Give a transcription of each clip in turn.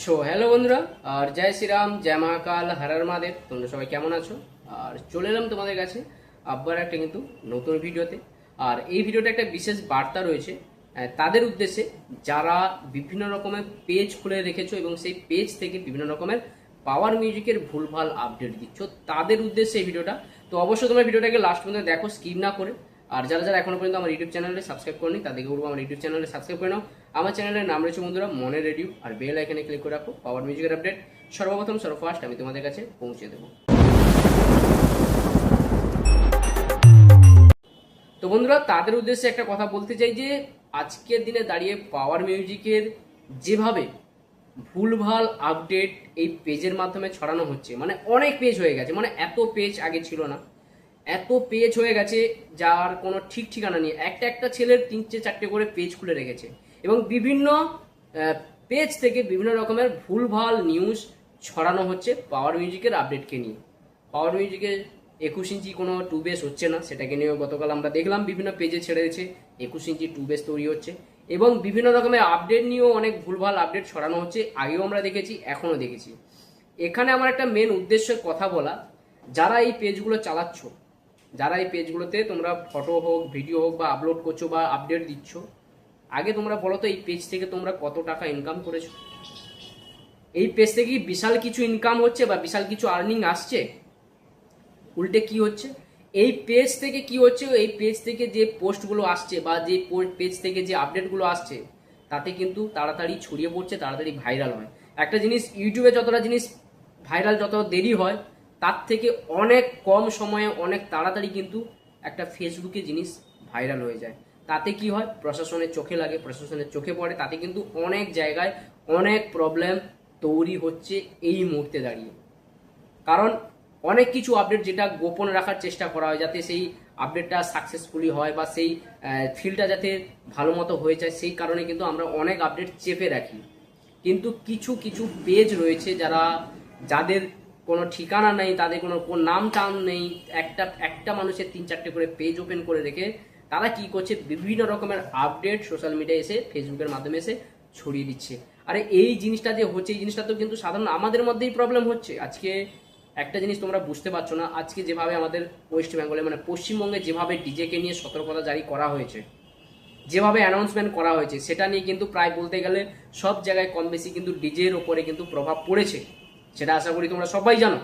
Hello বন্ধুরা, আর জয় শ্রীরাম, জয় মহাকাল, হর হর মহাদেব। তোমরা সবাই কেমন আছো? আর চলে এলাম তোমাদের কাছে আবার একটা কিন্তু নতুন ভিডিওতে। আর এই ভিডিওটা একটা বিশেষ বার্তা রয়েছে তাদের উদ্দেশ্যে যারা বিভিন্ন রকমের পেজ খুলে রেখেছো এবং সেই পেজ থেকে বিভিন্ন রকমের পাওয়ার মিউজিকের ভুলভাল আপডেট দিচ্ছ, তাদের উদ্দেশ্যে এই ভিডিওটা। তো অবশ্যই তোমরা ভিডিওটাকে লাস্ট পর্যন্ত দেখো, স্কিপ না করে। আর যারা যারা এখনো পর্যন্ত আমার ইউটিউব চ্যানেলে সাবস্ক্রাইব করেনি তাদেরকে বলবো আমার ইউটিউব চ্যানেলে সাবস্ক্রাইব করে নাও। আমার চ্যানেলের নাম রয়েছে বন্ধুরা মনে রেডিও, আর বেল আইকনে ক্লিক করে রাখো। পাওয়ার মিউজিকের আপডেট সর্বপ্রথম সর্বফার্স্ট আমি তোমাদের কাছে পৌঁছে দেবো। তো বন্ধুরা, তাদের উদ্দেশ্যে একটা কথা বলতে চাই যে আজকের দিনে দাঁড়িয়ে পাওয়ার মিউজিকের যেভাবে ভুলভাল আপডেট এই পেজের মাধ্যমে ছড়ানো হচ্ছে, মানে অনেক পেজ হয়ে গেছে, মানে এত পেজ আগে ছিল না, এত পেজ হয়ে গেছে যার কোনো ঠিক ঠিকানা নেই। একটা একটা ছেলের 3-4টে করে পেজ খুলে রেখেছে এবং বিভিন্ন পেজ থেকে বিভিন্ন রকমের ভুলভাল নিউজ ছড়ানো হচ্ছে পাওয়ার মিউজিকের আপডেটকে নিয়ে। পাওয়ার মিউজিকের 21 ইঞ্চি কোনো টু বেস হচ্ছে না, সেটাকে নিয়েও গতকাল আমরা দেখলাম বিভিন্ন পেজে ছেড়ে দিয়েছে 21 ইঞ্চি টু বেস তৈরি হচ্ছে এবং বিভিন্ন রকমের আপডেট নিয়েও অনেক ভুলভাল আপডেট ছড়ানো হচ্ছে। আগেও আমরা দেখেছি, এখনও দেখেছি। এখানে আমার একটা মেন উদ্দেশ্যের কথা বলা, যারা এই পেজগুলো চালাচ্ছ, যারা এই পেজগুলোতে তোমরা ফটো হোক, ভিডিও হোক বা আপলোড করছো বা আপডেট দিচ্ছ, আগে তোমরা বলো তো এই পেজ থেকে তোমরা কত টাকা ইনকাম করেছো? এই পেজ থেকে কি বিশাল কিছু ইনকাম হচ্ছে বা বিশাল কিছু আর্নিং আসছে? উল্টে কি হচ্ছে, এই পেজ থেকে কি হচ্ছে, এই পেজ থেকে যে পোস্টগুলো আসছে বা যে পেজ থেকে যে আপডেটগুলো আসছে তাতে কিন্তু তাড়াতাড়ি ছড়িয়ে পড়ছে, তাড়াতাড়ি ভাইরাল হয়। একটা জিনিস ইউটিউবে যতটা জিনিস ভাইরাল যত দেরি হয়, তার থেকে অনেক কম সময়ে অনেক তাড়াতাড়ি কিন্তু একটা ফেসবুকে জিনিস ভাইরাল হয়ে যায়। তাতে কি হয়, প্রশাসনের চোখে লাগে, প্রশাসনের চোখে পড়ে, তাতে কিন্তু অনেক জায়গায় অনেক প্রবলেম তৈরি হচ্ছে এই মুহূর্তে দাঁড়িয়ে। কারণ অনেক কিছু আপডেট যেটা গোপন রাখার চেষ্টা করা হয় যাতে সেই আপডেটটা সাকসেসফুলি হয় বা সেই ফিল্ডটা যাতে ভালো মতো হয়ে যায়, সেই কারণে কিন্তু আমরা অনেক আপডেট চেপে রাখি। কিন্তু কিছু কিছু পেজ রয়েছে যাদের কোনো ঠিকানা নেই, তাদের কোনো নাম টাম নেই, একটা একটা মানুষের 3-4টে করে পেজ ওপেন করে রেখে তারা কি করছে, বিভিন্ন রকমের আপডেট সোশ্যাল মিডিয়ায় এসে ফেসবুকের মাধ্যমে এসে ছড়িয়ে দিচ্ছে। আরে এই জিনিসটা যে হচ্ছে, এই জিনিসটা তো কিন্তু সাধারণ আমাদের মধ্যেই প্রবলেম হচ্ছে। আজকে একটা জিনিস তোমরা বুঝতে পারছো না, আজকে যেভাবে আমাদের ওয়েস্ট বেঙ্গলে মানে পশ্চিমবঙ্গে যেভাবে ডিজেকে নিয়ে সতর্কতা জারি করা হয়েছে, যেভাবে অ্যানাউন্সমেন্ট করা হয়েছে, সেটা নিয়ে কিন্তু প্রায় বলতে গেলে সব জায়গায় কম বেশি কিন্তু ডিজের ওপরে কিন্তু প্রভাব পড়েছে, সেটা আশা করি তোমরা সবাই জানো।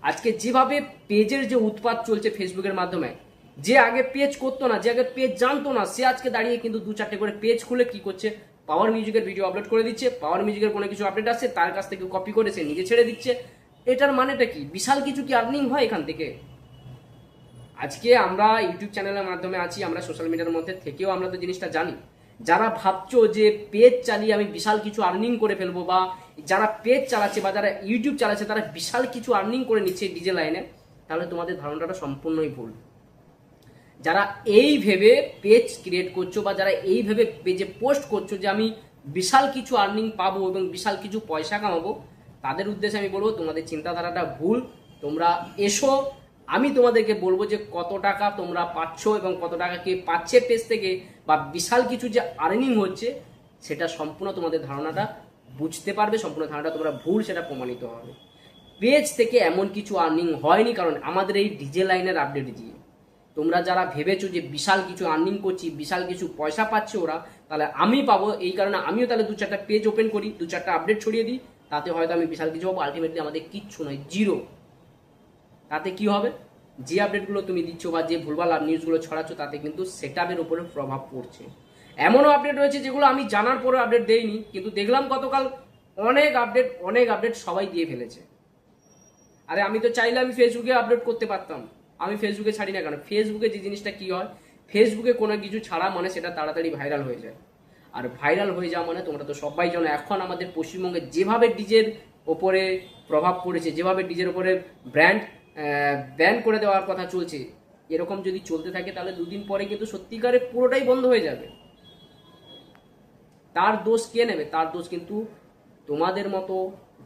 আজকে যেভাবে পেজের যে উৎপাত চলছে ফেসবুকের মাধ্যমে, যে আগে পেজ করতো না, যে আগে পেজ জানতো না, সে আজকে দাঁড়িয়ে কিন্তু 2-4টে করে পেজ খুলে কি করছে, পাওয়ার মিউজিকের ভিডিও আপলোড করে দিচ্ছে, পাওয়ার মিউজিকের কোনো কিছু আপডেট আসছে তার কাছ থেকে কপি করে সে নিজে ছেড়ে দিচ্ছে। এটার মানেটা কি? বিশাল কিছু কি আর্নিং হয় এখান থেকে? আজকে আমরা ইউটিউব চ্যানেলের মাধ্যমে আছি, আমরা সোশ্যাল মিডিয়ার মধ্যে থেকেও আমরা তো জিনিসটা জানি। যারা ভাবছো যে পেজ চালিয়ে আমি বিশাল কিছু আর্নিং করে ফেলবো, বা যারা পেজ চালাচ্ছে বা যারা ইউটিউব চালাচ্ছে তারা বিশাল কিছু আর্নিং করে নিচ্ছে ডিজে লাইনে, তাহলে তোমাদের ধারণাটা সম্পূর্ণই ভুল। যারা এই ভেবে পেজ ক্রিয়েট করছো বা যারা এই ভেবে পেজে পোস্ট করছো যে আমি বিশাল কিছু আর্নিং পাবো এবং বিশাল কিছু পয়সা কামাবো, তাদের উদ্দেশ্যে আমি বলবো তোমাদের চিন্তাধারাটা ভুল। তোমরা এসো, আমি তোমাদেরকে বলবো যে কত টাকা তোমরা পাচ্ছ এবং কত টাকা কে পাচ্ছে পেজ থেকে, বা বিশাল কিছু যে আর্নিং হচ্ছে, সেটা সম্পূর্ণ তোমাদের ধারণাটা বুঝতে পারবে। সম্পূর্ণ ধারণাটা তোমরা ভুল, সেটা প্রমাণিত হবে। পেজ থেকে এমন কিছু আর্নিং হয়নি, কারণ আমাদের এই ডিজে লাইনের আপডেট দিয়ে তোমরা যারা ভেবেছো যে বিশাল কিছু আর্নিং করছি, বিশাল কিছু পয়সা পাচ্ছে ওরা, তাহলে আমি পাবো, এই কারণে আমিও তাহলে 2-4টা পেজ ওপেন করি, 2-4টা আপডেট ছড়িয়ে দিই, তাতে হয়তো আমি বিশাল কিছু পাবো। আলটিমেটলি আমাদের কিচ্ছু নয়, জিরো। তাতে কি হবে, যে আপডেটগুলো তুমি দিচ্ছ বা যে ভুলভাল নিউজগুলো ছড়াচ্ছ, তাতে কিন্তু সেটআপের উপরে প্রভাব পড়ছে। এমনও আপডেট রয়েছে যেগুলো আমি জানার পরে আপডেট দেইনি, কিন্তু দেখলাম গতকাল অনেক আপডেট সবাই দিয়ে ফেলেছে। আরে আমি তো চাইলে আমি ফেসবুকে আপলোড করতে পারতাম, আমি ফেসবুকে ছাড়ি না কেন? ফেসবুকে যে জিনিসটা কি হয়, ফেসবুকে কোনো কিছু ছাড়া মানে সেটা তাড়াতাড়ি ভাইরাল হয়ে যায়। আর ভাইরাল হয়ে যাওয়া মানে তোমরা তো সবাই জানো, এখন আমাদের পশ্চিমবঙ্গে যেভাবে ডিজের ওপরে প্রভাব পড়েছে, যেভাবে ডিজের ওপরে ব্র্যান্ড ব্যান করে দেওয়ার কথা চলছে, এরকম যদি চলতে থাকে তাহলে 2 দিন পরে কিন্তু সত্যিকারে পুরোটাই বন্ধ হয়ে যাবে। তার দোষ কে নেবে? তার দোষ কিন্তু তোমাদের মতো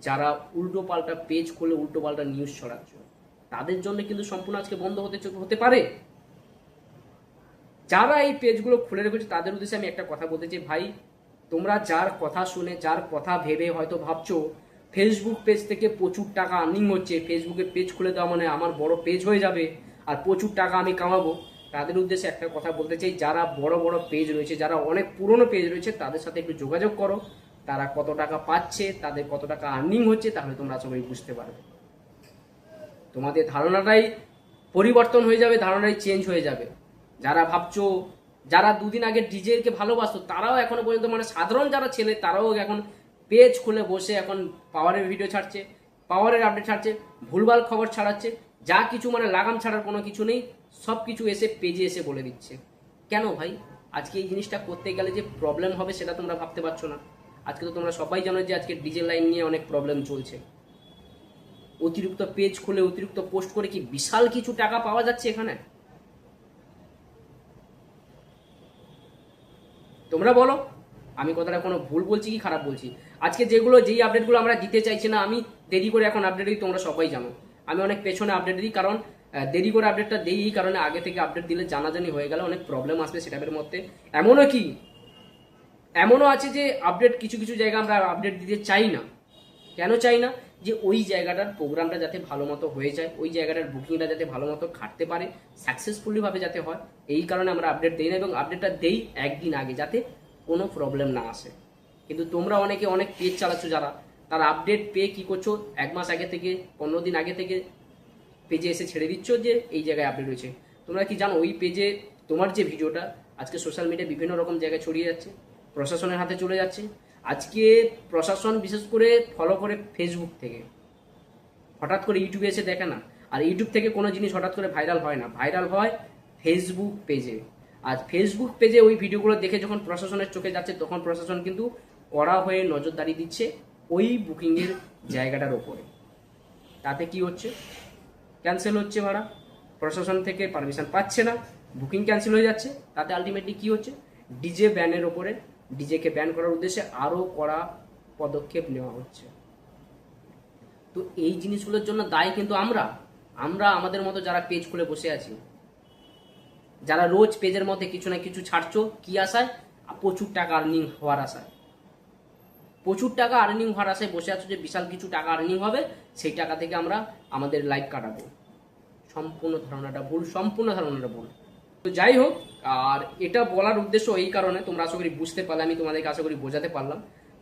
যারা উল্টো পাল্টা পেজ খুলে উল্টো পাল্টা নিউজ ছড়াচ্ছ, তাদের জন্য কিন্তু সম্পূর্ণ আজকে বন্ধ হতে পারে। যারা এই পেজগুলো খুলে রেখেছে তাদের উদ্দেশ্যে আমি একটা কথা বলতে চাই, ভাই তোমরা যার কথা শুনে, যার কথা ভেবে হয়তো ভাবছো ফেসবুক পেজ থেকে প্রচুর টাকা আর্নিং হচ্ছে, ফেসবুকে পেজ খুলে দেওয়া মানে আমার বড় পেজ হয়ে যাবে আর প্রচুর টাকা আমি কামাবো, তাদের উদ্দেশ্যে একটা কথা বলতে চাই, যারা বড় বড় পেজ রয়েছে, যারা অনেক পুরনো পেজ রয়েছে, তাদের সাথে একটু যোগাযোগ করো। তারা কত টাকা পাচ্ছে, তাদের কত টাকা আর্নিং হচ্ছে, তাহলে তোমরা সবাই বুঝতে পারবে। তোমাদের ধারণাটাই পরিবর্তন হয়ে যাবে, ধারণাটাই চেঞ্জ হয়ে যাবে। যারা ভাবছো, যারা দুদিন আগে ডিজেকে ভালোবাসতো, তারাও এখনো পর্যন্ত মানে সাধারণ যারা ছেলে, তারাও এখন পেজ খুলে বসে এখন পাওয়ারের ভিডিও ছাড়ছে, পাওয়ারের আপডেট ছাড়ছে, ভুলভাল খবর ছাড়াচ্ছে, যা কিছু মানে লাগাম ছাড়ার কোনো কিছু নেই, সব কিছু এসে পেজে এসে বলে দিচ্ছে। কেন ভাই? আজকে এই জিনিসটা করতে গেলে যে প্রবলেম হবে সেটা তোমরা ভাবতে পারছো না। আজকে তো তোমরা সবাই জানো যে আজকে ডিজে লাইন নিয়ে অনেক প্রবলেম চলছে। অতিরিক্ত পেজ খুলে অতিরিক্ত পোস্ট করে কি বিশাল কিছু টাকা পাওয়া যাচ্ছে এখানে? তোমরা বলো, আমি কথাটা কোনো ভুল বলছি কি খারাপ বলছি? আজকে যেই আপডেটগুলো আমরা দিতে চাইছি না, আমি দেরি করে এখন আপডেট দিই, তোমরা সবাই জানো। আমি অনেক পেছনে আপডেট দিই, কারণ দেরি করে আপডেটটা দিই এই কারণে, আগে থেকে আপডেট দিলে জানাজানি হয়ে গেলে অনেক প্রবলেম আসবে সেটার মধ্যে। এমনও আছে যে আপডেট কিছু কিছু জায়গা আমরা আপডেট দিতে চাই না। কেন চাই না? যে ওই জায়গাটার প্রোগ্রামটা যাতে ভালো মতো হয়ে যায়, ওই জায়গাটার বুকিংটা যাতে ভালো মতো খাটতে পারে, সাকসেসফুলি ভাবে যাতে হয়, এই কারণে আমরা আপডেট দিই না, এবং আপডেটটা দেই একদিন আগে যাতে কোনো প্রবলেম না আসে। কিন্তু তোমরা অনেকে অনেক পেজ চালাচ্ছ, যারা তারা আপডেট পেয়ে কি করছো, 1 মাস আগে থেকে 15 দিন আগে থেকে পেজে এসে ছেড়ে দিচ্ছ যে এই জায়গায় আপডেট হয়েছে। তোমরা কি জানো ওই পেজে তোমার যে ভিডিওটা আজকে সোশ্যাল মিডিয়ায় বিভিন্ন রকম জায়গায় ছড়িয়ে যাচ্ছে, প্রশাসনের হাতে চলে যাচ্ছে। আজকে প্রশাসন বিশেষ করে ফলো করে ফেসবুক থেকে, হঠাৎ করে ইউটিউবে এসে দেখে না। আর ইউটিউব থেকে কোনো জিনিস হঠাৎ করে ভাইরাল হয় না, ভাইরাল হয় ফেসবুক পেজে। আর ফেসবুক পেজে ওই ভিডিওগুলো দেখে যখন প্রশাসনের চোখে যাচ্ছে, তখন প্রশাসন কিন্তু কড়া হয়ে নজরদারি দিচ্ছে ওই বুকিংয়ের জায়গাটার ওপরে। তাতে কি হচ্ছে? ক্যান্সেল হচ্ছে ভাড়া, প্রশাসন থেকে পারমিশন পাচ্ছে না, বুকিং ক্যান্সেল হয়ে যাচ্ছে। তাতে আলটিমেটলি কি হচ্ছে? ডিজে ব্যানের ওপরে, ডিজেকে ব্যান করার উদ্দেশ্যে আরও কড়া পদক্ষেপ নেওয়া হচ্ছে। তো এই জিনিসগুলোর জন্য দায়ী কিন্তু আমরা আমাদের মতো যারা পেজ খুলে বসে আছি, যারা রোজ পেজের মধ্যে কিছু না কিছু ছাড়ছো, কি আশায়? প্রচুর টাকা আর্নিং হওয়ার আশায়, প্রচুর টাকা আর্নিং হওয়ার আশায় বসে আছো যে বিশাল কিছু টাকা আর্নিং হবে, সেই টাকা থেকে আমরা আমাদের লাইফ কাটাবো। সম্পূর্ণ ধারণাটা ভুল, সম্পূর্ণ ধারণাটা ভুল। তো যাই হোক, আর এটা বলার উদ্দেশ্য এই কারণে, তোমরা আশা করি বুঝতে পারলে, আমি তোমাদেরকে আশা করি বোঝাতে পারলাম।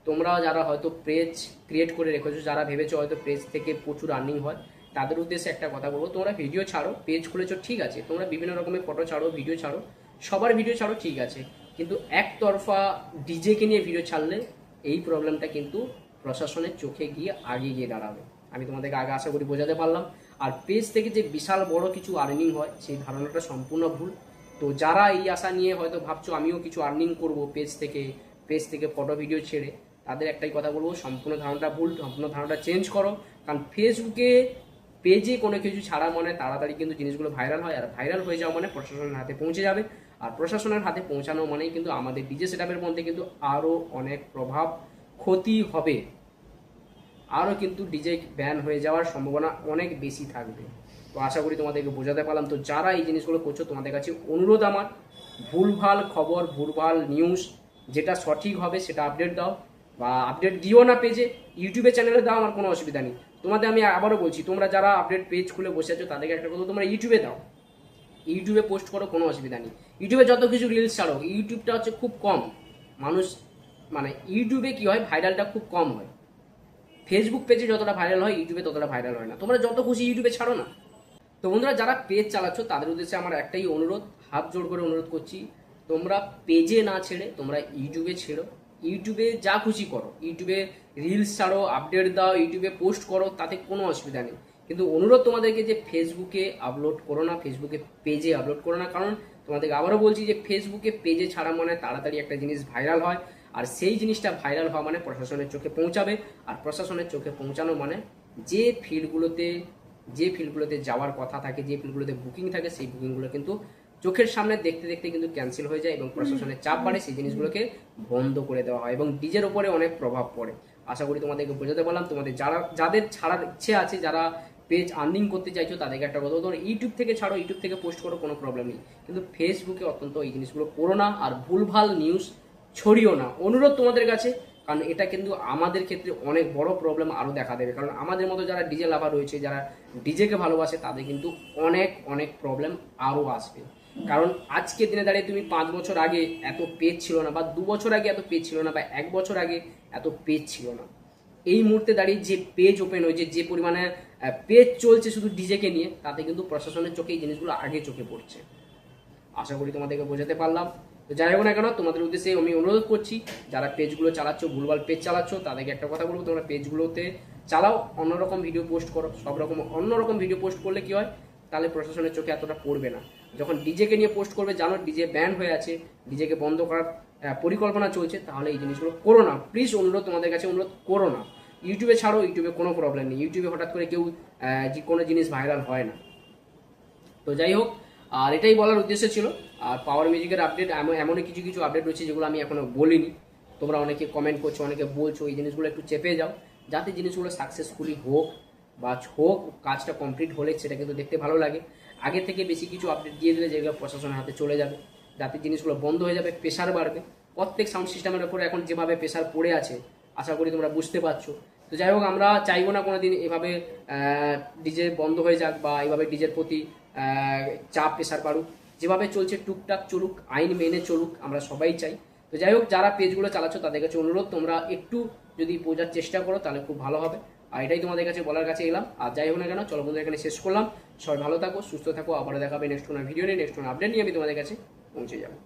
তোমরা যারা হয়তো পেজ ক্রিয়েট করে রেখেছো, যারা ভেবেছো হয়তো পেজ থেকে প্রচুর আর্নিং হয়, তাদের উদ্দেশ্যে একটা কথা বলবো, তোমরা ভিডিও ছাড়ো, পেজ খুলেছো ঠিক আছে, তোমরা বিভিন্ন রকমের ফটো ছাড়ো, ভিডিও ছাড়ো, সবার ভিডিও ছাড়ো ঠিক আছে, কিন্তু একতরফা ডিজেকে নিয়ে ভিডিও ছাড়লে এই প্রবলেমটা কিন্তু প্রশাসনের চোখে গিয়ে আগে গিয়ে দাঁড়াবে। আমি তোমাদেরকে আগে আশা করি বোঝাতে পারলাম। আর পেজ থেকে যে বিশাল বড় কিছু আর্নিং হয়, সেই ধারণাটা সম্পূর্ণ ভুল। তো যারা এই আশা নিয়ে হয়তো ভাবছো আমিও কিছু আর্নিং করব পেজ থেকে ফটো ভিডিও ছেড়ে, তাদের একটাই কথা বলবো, সম্পূর্ণ ধারণাটা ভুল, সম্পূর্ণ ধারণাটা চেঞ্জ করো। কারণ ফেসবুকে পেজে কোনো কিছু ছাড়া মানে তাড়াতাড়ি কিন্তু জিনিসগুলো ভাইরাল হয়, আর ভাইরাল হয়ে যাওয়া মানে প্রশাসনের হাতে পৌঁছে যাবে, আর প্রশাসনের হাতে পৌঁছানো মানেই কিন্তু আমাদের ডিজে সেটআপের মধ্যে কিন্তু আরও অনেক প্রভাব, ক্ষতি হবে, আরও কিন্তু ডিজে ব্যান হয়ে যাওয়ার সম্ভাবনা অনেক বেশি থাকবে। তো আশা করি তোমাদেরকে বোঝাতে পারলাম। তো যারা এই জিনিসগুলো করছো, তোমাদের কাছে অনুরোধ আমার, ভুলভাল খবর, ভুলভাল নিউজ, যেটা সঠিক হবে সেটা আপডেট দাও, বা আপডেট দিও না পেজে, ইউটিউবে চ্যানেলে দাও, আমার কোনো অসুবিধা নেই। তোমাদের আমি আবারও বলছি, তোমরা যারা আপডেট পেজ খুলে বসে আছো, তাদেরকে একটা কথা, তোমরা ইউটিউবে দাও, ইউটিউবে পোস্ট করো, কোনো অসুবিধা নেই। ইউটিউবে যত কিছু রিলস ছাড়ো, ইউটিউবটা হচ্ছে খুব কম মানুষ, মানে ইউটিউবে কি হয়, ভাইরালটা খুব কম হয়। ফেসবুক পেজে যতটা ভাইরাল হয়, ইউটিউবে ততটা ভাইরাল হয় না। তোমরা যত খুশি ইউটিউবে ছাড়ো না। তো বন্ধুরা, যারা পেজ চালাচ্ছ তাদের উদ্দেশ্যে আমার একটাই অনুরোধ, হাত জোড় করে অনুরোধ করছি, তোমরা পেজে না ছেড়ে তোমরা ইউটিউবে ছেড়ো। ইউটিউবে যা খুশি করো, ইউটিউবে রিলস ছাড়ো, আপডেট দাও, ইউটিউবে পোস্ট করো, তাতে কোনো অসুবিধা নেই। কিন্তু অনুরোধ তোমাদেরকে যে ফেসবুকে আপলোড করো না, ফেসবুকে পেজে আপলোড করো না। কারণ তোমাদেরকে আবারও বলছি যে ফেসবুকে পেজে ছাড়া মানে তাড়াতাড়ি একটা জিনিস ভাইরাল হয়, আর সেই জিনিসটা ভাইরাল হওয়া মানে প্রশাসনের চোখে পৌঁছাবে, আর প্রশাসনের চোখে পৌঁছানো মানে যে ফিল্ডগুলোতে যাওয়ার কথা থাকে, যে ফিল্ডগুলোতে বুকিং থাকে, সেই বুকিংগুলো কিন্তু চোখের সামনে দেখতে দেখতে কিন্তু ক্যান্সেল হয়ে যায়, এবং প্রশাসনের চাপ বাড়ে, সেই জিনিসগুলোকে বন্ধ করে দেওয়া হয়, এবং ডিজের ওপরে অনেক প্রভাব পড়ে। আশা করি তোমাদেরকে বোঝাতে পারলাম। তোমাদের যাদের ছাড়ার ইচ্ছে আছে, যারা পেজ আর্নিং করতে চাইছো, তাদেরকে একটা কথা, তোমরা ইউটিউব থেকে ছাড়ো, ইউটিউব থেকে পোস্ট করো, কোনো প্রবলেম নেই, কিন্তু ফেসবুকে অত্যন্ত এই জিনিসগুলো করো না। আর ভুলভাল নিউজ ছড়িও না, অনুরোধ তোমাদের কাছে। কারণ এটা কিন্তু আমাদের ক্ষেত্রে অনেক বড় প্রবলেম আরও দেখা দেবে। কারণ আমাদের মতো যারা ডিজে লাভার রয়েছে, যারা ডিজেকে ভালোবাসে, তাদের কিন্তু অনেক অনেক প্রবলেম আরও আসবে। কারণ আজকের দিনে দাঁড়িয়ে তুমি 5 বছর আগে এত পেজ ছিল না, বা 2 বছর আগে এত পেজ ছিল না, বা 1 বছর আগে এত পেজ ছিল না। এই মুহূর্তে দাঁড়িয়ে যে পেজ ওপেন হয়েছে, যে পরিমাণে পেজ চলছে শুধু ডিজেকে নিয়ে, তাতে কিন্তু প্রশাসনের চোখে এই জিনিসগুলো আগে চোখে পড়ছে। আশা করি তোমাদেরকে বোঝাতে পারলাম। তো যাই হোক না কেন, তোমাদের উদ্দেশ্যে আমি অনুরোধ করছি, যারা পেজগুলো চালাচ্ছ, ভুলভাল পেজ চালাচ্ছ, তাদেরকে একটা কথা বলবো, তোমরা পেজগুলোতে চালাও, অন্যরকম ভিডিও পোস্ট করো। সব রকম অন্যরকম ভিডিও পোস্ট করলে কি হয়, তাহলে প্রশাসনের চোখে এতটা পড়বে না। যখন ডিজেকে নিয়ে পোস্ট করবে, জানো ডিজে ব্যান হয়ে আছে, ডিজেকে বন্ধ করার পরিকল্পনা চলছে, তাহলে এই জিনিসগুলো করো না। প্লিজ অনুরোধ, তোমাদের কাছে অনুরোধ, করো না। ইউটিউবে ছাড়ো, ইউটিউবে কোনো প্রবলেম নেই, ইউটিউবে হঠাৎ করে কেউ যে কোনো জিনিস ভাইরাল হয় না। তো যাই হোক, আর এটাই বলার উদ্দেশ্য ছিল। আর পাওয়ার মিউজিকের আপডেট, এমনই কিছু কিছু আপডেট রয়েছে যেগুলো আমি এখনো বলিনি। তোমরা অনেকে কমেন্ট করছো, অনেকে বলছো, এই জিনিসগুলো একটু চেপে যাও, যাতে জিনিসগুলো সাকসেসফুলি হোক, বা হোক, কাজটা কমপ্লিট হলে সেটা কিন্তু দেখতে ভালো লাগে। আগে থেকে বেশি কিছু আপডেট দিয়ে দিলে যেগুলো প্রশাসনের হাতে চলে যাবে, যাতে জিনিসগুলো বন্ধ হয়ে যাবে, প্রেশার বাড়বে। প্রত্যেক সাউন্ড সিস্টেমের উপরে এখন যেভাবে প্রেশার পড়ে আছে, আশা করি তোমরা বুঝতে পারছো। তো যাই হোক, আমরা চাইবো না কোনোদিন এভাবে ডিজে বন্ধ হয়ে যাক, বা এইভাবে ডিজের প্রতি চাপ প্রেশার বাড়ুক। যেভাবে চলছে টুকটাক চলুক, আইন মেনে চলুক, আমরা সবাই চাই। তো যাই হোক, যারা পেজগুলো চালাচ্ছ তাদের কাছে অনুরোধ, তোমরা একটু যদি বোঝার চেষ্টা করো তাহলে খুব ভালো হবে। আর এটাই তোমাদের কাছে বলার কাছে এলাম। আর যাই হোক না কেন, চলো বন্ধু, এখানে শেষ করলাম। সবাই ভালো থাকো, সুস্থ থাকো, আবার দেখা হবে নেক্সট কোনো ভিডিও নিয়ে, নেক্সট কোনো আপডেট নিয়ে আমি তোমাদের কাছে পৌঁছে যাবো।